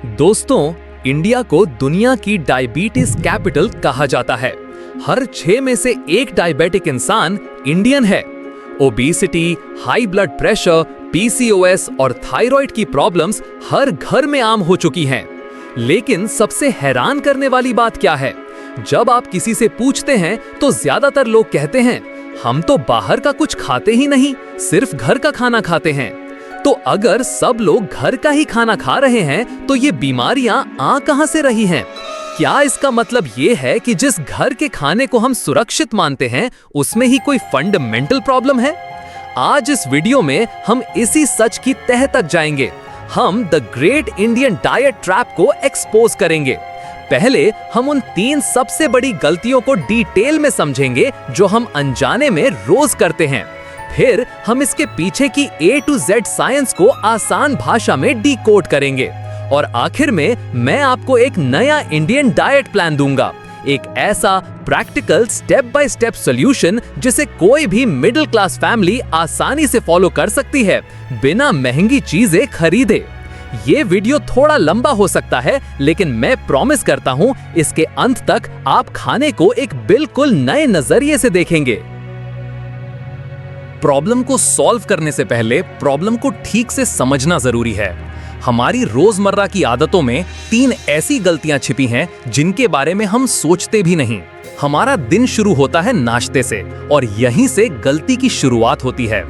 दोस्तों, इंडिया को दुनिया की डायबिटीज कैपिटल कहा जाता है। हर 6 में से एक डायबिटिक इंसान इंडियन है। Obesity, high blood pressure, PCOS और थायराइड की प्रॉब्लम्स हर घर में आम हो चुकी हैं। लेकिन सबसे हैरान करने वाली बात क्या है? जब आप किसी से पूछते हैं तो ज्यादातर लोग कहते हैं, हम तो बाहर का कुछ खाते ही नहीं, सिर्फ घर का खाना खाते हैं। तो अगर सब लोग घर का ही खाना खा रहे हैं तो ये बीमारियां आ कहां से रही हैं? क्या इसका मतलब ये है कि जिस घर के खाने को हम सुरक्षित मानते हैं उसमें ही कोई फंडामेंटल प्रॉब्लम है? आज इस वीडियो में हम इसी सच की तह तक जाएंगे। हम the great Indian diet trap को एक्सपोज करेंगे। पहले हम उन 3 सबसे बड़ी गलतियों को डिटेल में समझेंगे जो हम अनजाने में रोज करते हैं। फिर हम इसके पीछे की A to Z साइंस को आसान भाषा में डिकोड करेंगे। और आखिर में मैं आपको एक नया इंडियन डाइट प्लान दूंगा, एक ऐसा practical step by step solution जिसे कोई भी मिडिल क्लास फैमिली आसानी से फॉलो कर सकती है, बिना महंगी चीजें खरीदे। ये वीडियो थोड़ा लंबा हो सकता है, लेकिन मैं प्रॉमिस करता हूं इसके अंत तक आप खाने को एक बिल्कुल नए नजरिए से देखेंगे। प्रॉब्लम को सॉल्व करने से पहले प्रॉब्लम को ठीक से समझना जरूरी है। हमारी रोजमर्रा की आदतों में 3 ऐसी गलतियां छिपी हैं जिनके बारे में हम सोचते भी नहीं। हमारा दिन शुरू होता है नाश्ते से और यहीं से गलती की शुरुआत होती है।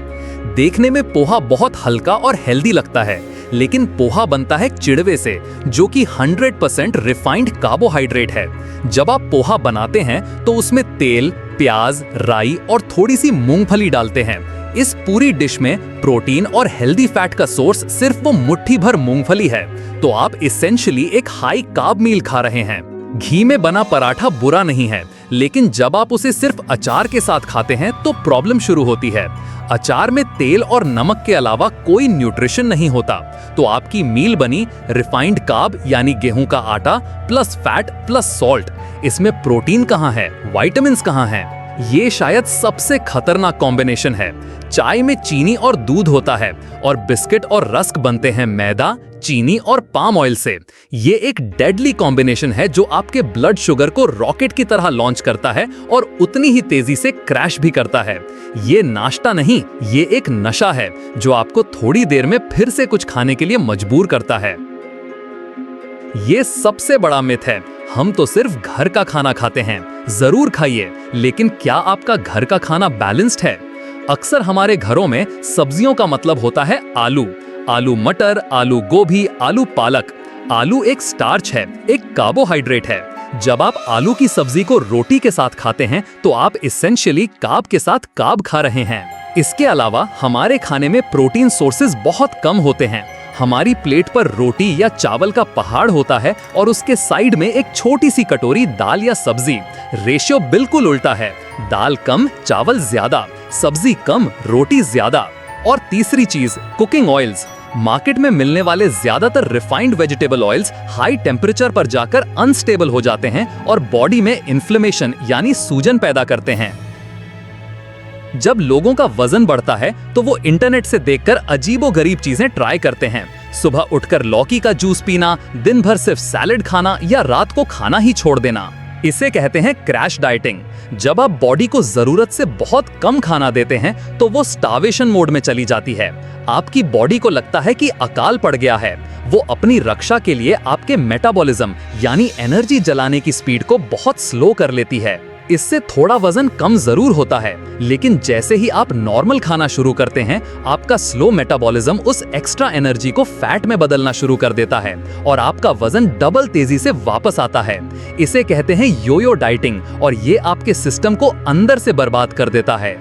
देखने में पोहा बहुत हल्का और हेल्दी लगता है, लेकिन पोहा बनता है चिड़वे से, जो कि 100% रिफाइंड कार्बोहाइड्रेट है। जब आप पोहा बनाते हैं तो उसमें तेल, प्याज, राई और थोड़ी सी मूंगफली डालते हैं। इस पूरी डिश में प्रोटीन और हेल्दी फैट का सोर्स सिर्फ वो मुट्ठी भर मूंगफली है। तो आप एसेंशियली एक हाई कार्ब मील खा रहे हैं। घी में बना पराठा बुरा नहीं है, लेकिन जब आप उसे सिर्फ अचार के साथ खाते हैं तो प्रॉब्लम शुरू होती है। अचार में तेल और नमक के अलावा कोई न्यूट्रिशन नहीं होता, तो आपकी मील बनी रिफाइंड कार्ब यानी गेहूं का आटा प्लस फैट प्लस सॉल्ट। इसमें प्रोटीन कहाँ है, विटामिन्स कहाँ हैं? ये शायद सबसे खतरनाक कॉम्बिनेशन है। चाय में चीनी और दूध होता है और बिस्किट और रस्क बनते हैं मैदा, चीनी और पाम ऑयल से। ये एक डेडली कॉम्बिनेशन है जो आपके ब्लड शुगर को रॉकेट की तरह लॉन्च करता है और उतनी ही तेजी से क्रैश भी करता है। ये नाश्ता नहीं, ये एक नशा है जो आपको थोड़ी देर में फिर से कुछ खाने के लिए मजबूर करता है। ये सबसे बड़ा मिथ है, हम तो सिर्फ घर का खाना खाते हैं। जरूर खाइए, लेकिन क्या आपका घर का खाना बैलेंस्ड है? अक्सर हमारे घरों में सब्जियों का मतलब होता है आलू, आलू मटर, आलू गोभी, आलू पालक। आलू एक स्टार्च है, एक कार्बोहाइड्रेट है। जब आप आलू की सब्जी को रोटी के साथ खाते हैं तो आप एसेंशियली कार्ब के साथ कार्ब खा रहे हैं। इसके अलावा हमारे खाने में प्रोटीन सोर्सेज बहुत कम होते हैं। हमारी प्लेट पर रोटी या चावल का पहाड़ होता है और उसके साइड में एक छोटी सी कटोरी दाल या सब्जी। रेशियो बिल्कुल उल्टा है, दाल कम, चावल ज्यादा, सब्जी कम, रोटी ज्यादा। और तीसरी चीज, कुकिंग ऑयल्स। मार्केट में मिलने वाले ज्यादातर refined vegetable oils high temperature पर जाकर अनस्टेबल हो जाते हैं और बॉडी में इन्फ्लेमेशन यानी सूजन पैदा करते हैं। जब लोगों का वजन बढ़ता है तो वो इंटरनेट से देखकर अजीबोगरीब चीजें ट्राई करते हैं। सुबह उठकर लौकी का जूस पीना, दिन भर सिर्फ सैलेड खाना या रात को खाना ही छोड़ देना। इसे कहते हैं क्रैश डाइटिंग। जब आप बॉडी को जरूरत से बहुत कम खाना देते हैं तो वो स्टार्वेशन मोड में चली जाती है। आपकी बॉडी को लगता है कि अकाल पड़ गया है। वो अपनी रक्षा के लिए आपके मेटाबॉलिज्म यानी एनर्जी जलाने की स्पीड को बहुत स्लो कर लेती है। इससे थोड़ा वजन कम जरूर होता है, लेकिन जैसे ही आप नॉर्मल खाना शुरू करते हैं, आपका स्लो मेटाबॉलिज्म उस एक्स्ट्रा एनर्जी को फैट में बदलना शुरू कर देता है और आपका वजन डबल तेजी से वापस आता है। इसे कहते हैं योयो डाइटिंग और ये आपके सिस्टम को अंदर से बर्बाद कर देता है।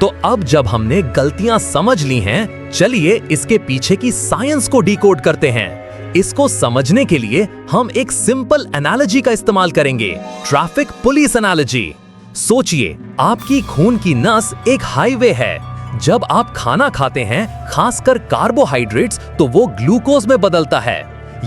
तो अब जब हमने गलतियां समझ ली हैं, चलिए इसके पीछे की साइंस को डिकोड करते हैं। इसको समझने के लिए हम एक सिंपल एनालॉजी का इस्तेमाल करेंगे, ट्रैफिक पुलिस एनालॉजी। सोचिए, आपकी खून की नस एक हाईवे है। जब आप खाना खाते हैं, खासकर कार्बोहाइड्रेट्स, तो वो ग्लूकोज में बदलता है।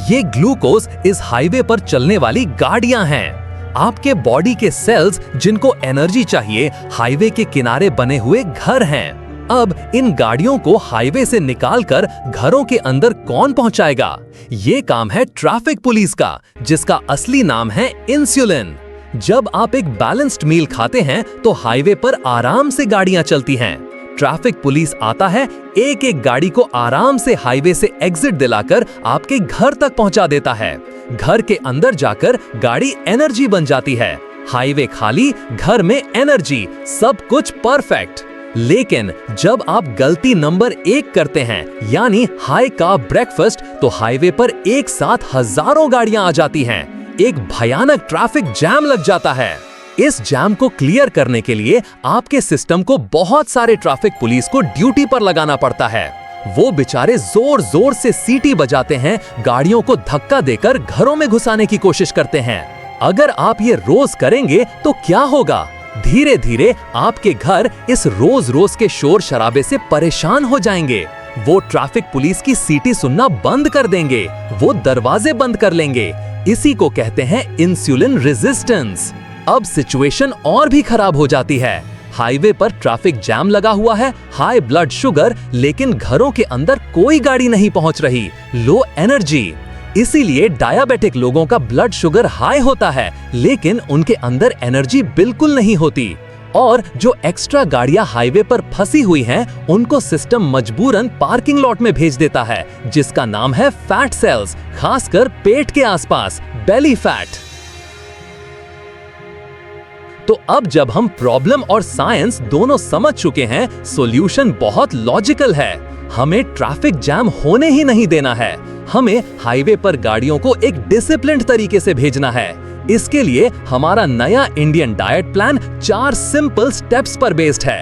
ये ग्लूकोज इस हाईवे पर चलने वाली गाड़ियां हैं। आपके बॉडी के सेल्स जिनको एनर्जी चाहिए, हाईवे के किनारे बने हुए घर हैं। अब इन गाड़ियों को हाईवे से निकालकर घरों के अंदर कौन पहुंचाएगा? ये काम है ट्रैफिक पुलिस का, जिसका असली नाम है इंसुलिन। जब आप एक बैलेंस्ड मील खाते हैं तो हाईवे पर आराम से गाड़ियां चलती हैं। ट्रैफिक पुलिस आता है, एक एक गाड़ी को आराम से हाईवे से एग्जिट दिलाकर आपके घर तक पहुंचा देता है। घर के अंदर जाकर गाड़ी एनर्जी बन जाती है। हाईवे खाली, घर में एनर्जी, सब कुछ परफेक्ट। लेकिन जब आप गलती नंबर 1 करते हैं, यानी हाई कार्ब ब्रेकफास्ट, तो हाईवे पर एक साथ हजारों गाड़ियां आ जाती हैं। एक भयानक ट्रैफिक जैम लग जाता है। इस जैम को क्लियर करने के लिए आपके सिस्टम को बहुत सारे ट्रैफिक पुलिस को ड्यूटी पर लगाना पड़ता है। वो बेचारे जोर जोर से सीटी बजाते हैं, गाड़ियों को धक्का देकर घरों में घुसाने की कोशिश करते हैं। अगर आप ये रोज करेंगे तो क्या होगा? धीरे धीरे आपके घर इस रोज रोज के शोर शराबे से परेशान हो जाएंगे। वो ट्रैफिक पुलिस की सीटी सुनना बंद कर देंगे, वो दरवाजे बंद कर लेंगे। इसी को कहते हैं इंसुलिन रेजिस्टेंस। अब सिचुएशन और भी खराब हो जाती है। हाईवे पर ट्रैफिक जैम लगा हुआ है, हाई ब्लड शुगर, लेकिन घरों के अंदर कोई गाड़ी नहीं पहुंच रही, लो एनर्जी। इसीलिए डायबिटिक लोगों का ब्लड शुगर हाई होता है, लेकिन उनके अंदर एनर्जी बिल्कुल नहीं होती। और जो एक्स्ट्रा गाड़ियां हाईवे पर फंसी हुई हैं, उनको सिस्टम मजबूरन पार्किंग लॉट में भेज देता है, जिसका नाम है फैट सेल्स, खासकर पेट के आसपास, बेली फैट। तो अब जब हम प्रॉब्लम और साइंस दोनों समझ चुके हैं, सॉल्यूशन बहुत लॉजिकल है। हमें ट्रैफिक जैम होने ही नहीं देना है। हमें हाईवे पर गाड़ियों को एक डिसिप्लिन्ड तरीके से भेजना है। इसके लिए हमारा नया Indian diet plan 4 simple steps पर बेस्ड है।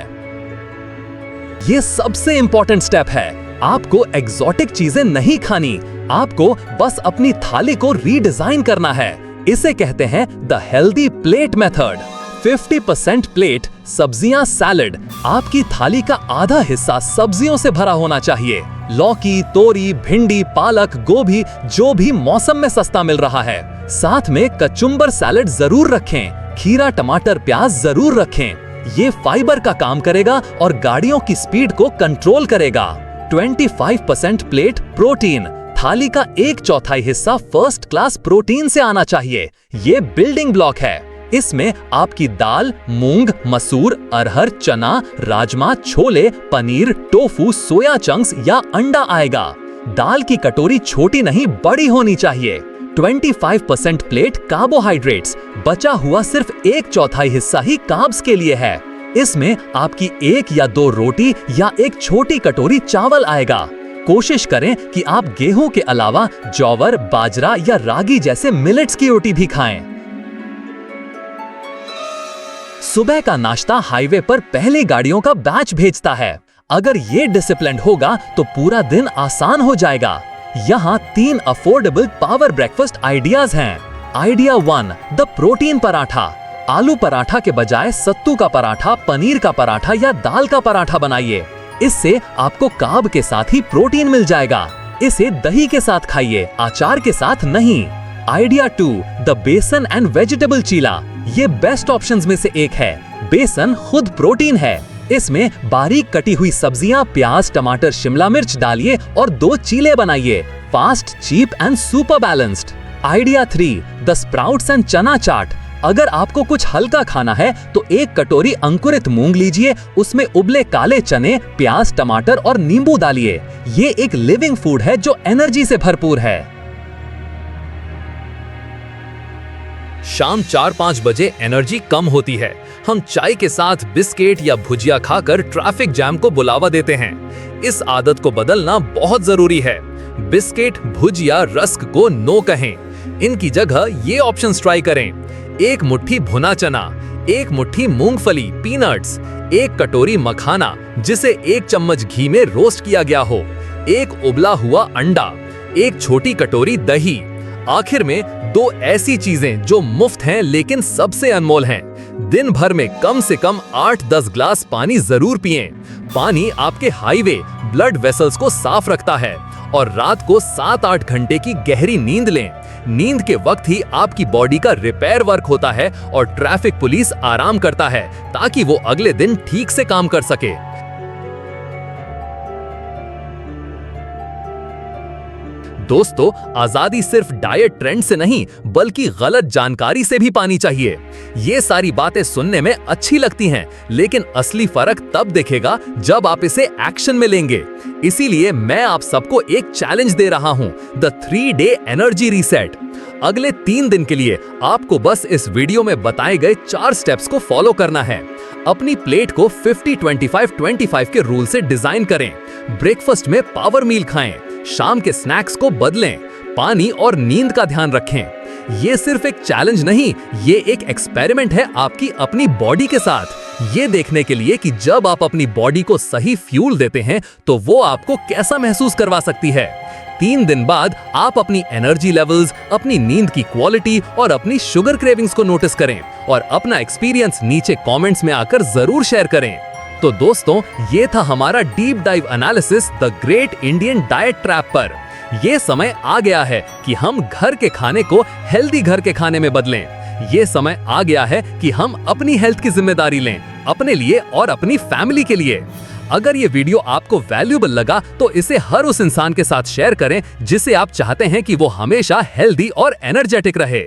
ये सबसे इंपॉर्टेंट स्टेप है। आपको एग्जॉटिक चीजें नहीं खानी, आपको बस अपनी थाली को रीडिजाइन करना है। इसे कहते हैं the healthy plate method. 50% plate सब्जियां, सैलेड। आपकी थाली का आधा हिस्सा सब्जियों से भरा होना चाहिए। लौकी, तोरी, भिंडी, पालक, गोभी, जो भी मौसम में सस्ता मिल रहा है। साथ में कचुम्बर सैलेड जरूर रखें। खीरा, टमाटर, प्याज जरूर रखें। ये फाइबर का काम करेगा और गाड़ियों की स्पीड को कंट्रोल करेगा। 25% प्लेट प्रोटीन। थाली का 1/4 हिस्सा फर्स्ट क्लास प्रोटीन से आना चाहिए। ये बिल्डिंग ब्लॉक है। इसमें आपकी दाल, मूंग, मसूर, अरहर, चना, rajma, chole, paneer, tofu, soya chunks या अंडा आएगा। दाल की कटोरी छोटी नहीं, बड़ी होनी चाहिए। 25% प्लेट कार्बोहाइड्रेट्स। बचा हुआ सिर्फ 1/4 हिस्सा ही कार्ब्स के लिए है। इसमें आपकी 1 या 2 रोटी या एक छोटी कटोरी चावल आएगा। कोशिश करें कि आप गेहूं के अलावा जौवर, बाजरा या रागी जैसे मिलेट्स की रोटी भी खाएं। सुबह का नाश्ता हाईवे पर पहले गाड़ियों का बैच भेजता है। अगर ये डिसिप्लिन होगा तो पूरा दिन आसान हो जाएगा। यहाँ 3 अफोर्डेबल पावर ब्रेकफास्ट आइडियाज हैं। Idea 1, the protein paratha. आलू पराठा के बजाय सत्तू का पराठा, पनीर का पराठा या दाल का पराठा बनाइए। इससे आपको कार्ब के साथ ही प्रोटीन मिल जाएगा। इसे दही के साथ खाइए, अचार के साथ नहीं। आइडिया 2, द बेसन एंड वेजिटेबल चीला। ये बेस्ट ऑप्शंस में से एक है। बेसन खुद प्रोटीन है। इसमें बारीक कटी हुई सब्जियां, प्याज, टमाटर, शिमला मिर्च डालिए और 2 चीले बनाइए। Fast, cheap and super balanced. Idea 3, the sprouts and chana chaat. अगर आपको कुछ हल्का खाना है तो 1 कटोरी अंकुरित मूंग लीजिए, उसमें उबले काले चने, प्याज, टमाटर और नींबू डालिए। ये एक लिविंग फूड है जो एनर्जी से भरपूर है। शाम 4-5 बजे एनर्जी कम होती है। हम चाय के साथ बिस्किट या भुजिया खाकर ट्रैफिक जैम को बुलावा देते हैं। इस आदत को बदलना बहुत जरूरी है। बिस्किट, भुजिया, रस्क को नो कहें। इनकी जगह ये ऑप्शंस ट्राई करें। 1 मुट्ठी भुना चना, 1 मुट्ठी मूंगफली, पीनट्स, 1 कटोरी मखाना जिसे 1 चम्मच घी में रोस्ट किया गया हो, 1 उबला हुआ अंडा, 1 छोटी कटोरी दही। आखिर में 2 ऐसी चीजें जो मुफ्त हैं लेकिन सबसे अनमोल हैं। दिन भर में कम से कम 8-10 ग्लास पानी जरूर पिएं। पानी आपके हाईवे ब्लड वेसल्स को साफ रखता है। और रात को 7-8 घंटे की गहरी नींद लें। नींद के वक्त ही आपकी बॉडी का रिपेयर वर्क होता है और ट्रैफिक पुलिस आराम करता है ताकि वो अगले दिन ठीक से काम कर सके। दोस्तों, आजादी सिर्फ डाइट ट्रेंड से नहीं बल्कि गलत जानकारी से भी पानी चाहिए। ये सारी बातें सुनने में अच्छी लगती हैं, लेकिन असली फर्क तब दिखेगा जब आप इसे एक्शन में लेंगे। इसीलिए मैं आप सबको एक चैलेंज दे रहा हूं, द 3-डे एनर्जी रीसेट। अगले 3 दिन के लिए आपको बस इस वीडियो में बताए गए 4 स्टेप्स को फॉलो करना है। अपनी प्लेट को 50-25-25 के रूल से डिजाइन करें। ब्रेकफास्ट में पावर मील खाएं, शाम के स्नैक्स को बदलें, पानी और नींद का ध्यान रखें। ये सिर्फ एक चैलेंज नहीं, ये एक एक्सपेरिमेंट है आपकी अपनी बॉडी के साथ, ये देखने के लिए कि जब आप अपनी बॉडी को सही फ्यूल देते हैं तो वो आपको कैसा महसूस करवा सकती है। 3 दिन बाद आप अपनी एनर्जी लेवल्स, अपनी नींद की क्वालिटी और अपनी शुगर क्रेविंग्स को नोटिस करें और अपना एक्सपीरियंस नीचे कमेंट्स में आकर जरूर शेयर करें। तो दोस्तों, ये था हमारा deep dive analysis the great Indian diet trap पर। ये समय आ गया है कि हम घर के खाने को हेल्दी घर के खाने में बदलें। ये समय आ गया है कि हम अपनी हेल्थ की जिम्मेदारी लें, अपने लिए और अपनी फैमिली के लिए। अगर ये वीडियो आपको वैल्यूएबल लगा तो इसे हर उस इंसान के साथ शेयर करें जिसे आप चाहते हैं कि वो हमेशा हेल्दी और एनर्जेटिक रहे।